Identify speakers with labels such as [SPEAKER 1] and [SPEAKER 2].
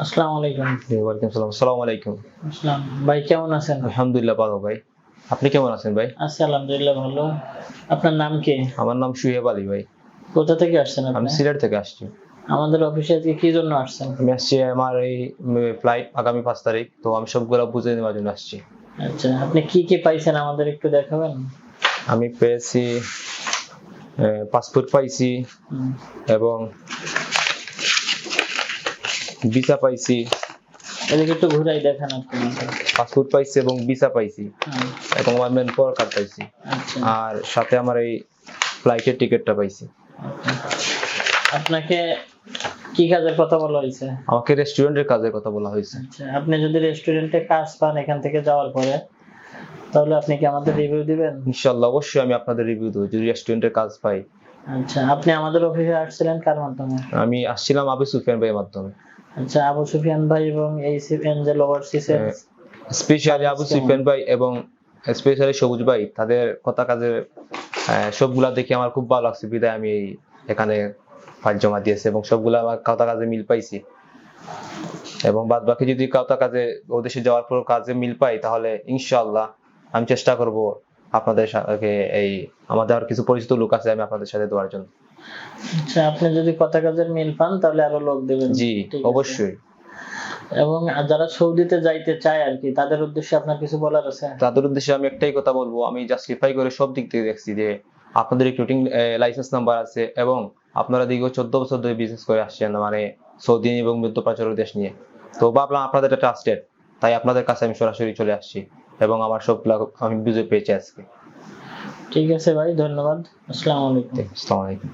[SPEAKER 1] আসসালামু আলাইকুম।
[SPEAKER 2] ওয়ালাইকুম সালাম। আসসালামু আলাইকুম।
[SPEAKER 1] আসসালাম। ভাই কেমন আছেন?
[SPEAKER 2] আলহামদুলিল্লাহ ভালো ভাই। আপনি কেমন আছেন ভাই?
[SPEAKER 1] আছি আলহামদুলিল্লাহ ভালো। আপনার নাম কি?
[SPEAKER 2] আমার নাম শুহেব আলী ভাই।
[SPEAKER 1] কোথা থেকে আসছেন
[SPEAKER 2] আমি
[SPEAKER 1] আপনি?
[SPEAKER 2] সিলেট থেকে আসছি।
[SPEAKER 1] আমাদের অফিসে আজকে কি জন্য আসছেন?
[SPEAKER 2] আমি আসছি আমার এই ফ্লাইট আগামী 5 তারিখ। তো আমি সবগুলা বুঝে নেওয়ার জন্য আসছি।
[SPEAKER 1] আচ্ছা, আপনি কি পাইছেন আমাদের একটু দেখাবেন?
[SPEAKER 2] আমি পেয়েছি পাসপোর্ট পাইছি
[SPEAKER 1] হুম,
[SPEAKER 2] এবং ভিসা পাইছি।
[SPEAKER 1] এদিকে একটু ঘুরাই দেখান আপনি।
[SPEAKER 2] পাসপোর্ট পাইছি এবং ভিসা পাইছি
[SPEAKER 1] হুম,
[SPEAKER 2] এবং আমার ম্যান পাওয়ার কার্ড পাইছি।
[SPEAKER 1] আচ্ছা,
[SPEAKER 2] আর সাথে আমার এই ফ্লাইটের টিকিটটা পাইছি।
[SPEAKER 1] আচ্ছা। আপনাকে কি কাজের কথা বলা হয়েছে?
[SPEAKER 2] আমাকে রেস্টুরেন্টের কাজের কথা বলা হয়েছে।
[SPEAKER 1] আচ্ছা, আপনি যদি রেস্টুরেন্টে কাজ পান এখান থেকে যাওয়ার পরে, তাহলে আপনি কি আমাদের রিভিউ দিবেন?
[SPEAKER 2] ইনশাআল্লাহ অবশ্যই আমি আপনাদের রিভিউ দেবো যদি রেস্টুরেন্টের কাজ পাই।
[SPEAKER 1] আচ্ছা, আপনি আমাদের অফিসে আসছিলেন কার মাধ্যমে?
[SPEAKER 2] আমি আসছিলাম আবু সুফিয়ান ভাইয়ের মাধ্যমে।
[SPEAKER 1] আচ্ছা, আবু সুফিয়ান ভাই এবং এই এঞ্জেল ওভারসিসের
[SPEAKER 2] স্পেশালি আবু সুফিয়ান ভাই এবং স্পেশালি সবুজ ভাই তাদের কথা কাজের সবগুলা দেখে আমার খুব ভালো লাগছে, বিদায় আমি এখানে ফাইল জমা দিয়েছি এবং সবগুলা আমার কথা কাজে মিল পাইছি। এবং বাদ বাকি যদি কথা কাজে ওদেশে যাওয়ার পর কাজে মিল পাই তাহলে ইনশাআল্লাহ আমি চেষ্টা করব আপনাদের সাথে এই আমাদের আর কিছু পরিচিত লোক আছে আমি আপনাদের সাথে দেওয়ার জন্য।
[SPEAKER 1] আচ্ছা, আপনি যদি কথা কাজের মিল পান তাহলে আরো লোক দেবেন।
[SPEAKER 2] জি
[SPEAKER 1] ঠিক আছে।
[SPEAKER 2] অবশ্যই।
[SPEAKER 1] এবং যারা সৌদিতে যাইতে চায় আর কি, তাদের উদ্দেশ্যে আপনার কিছু বলার আছে?
[SPEAKER 2] তাদের উদ্দেশ্যে আমি একটাই কথা বলবো, আমি জাস্টিফাই করে সব দিক থেকে দেখছি যে আপনাদের রিক্রুটিং লাইসেন্স নাম্বার আছে এবং আপনারা দীর্ঘ 14 বছর ধরে বিজনেস করে আসছেন, মানে সৌদি এবং মধ্যপ্রাচ্যের দেশ নিয়ে। তো ভাবলাম আপনাদের এটা ট্রাস্টেড, তাই আপনাদের কাছে আমি সরাসরি চলে আসছি এবং আমার সবগুলা আমি বুঝে পেয়েছি আজকে।
[SPEAKER 1] ঠিক আছে ভাই, ধন্যবাদ। আসসালামু আলাইকুম।
[SPEAKER 2] আসসালামু আলাইকুম।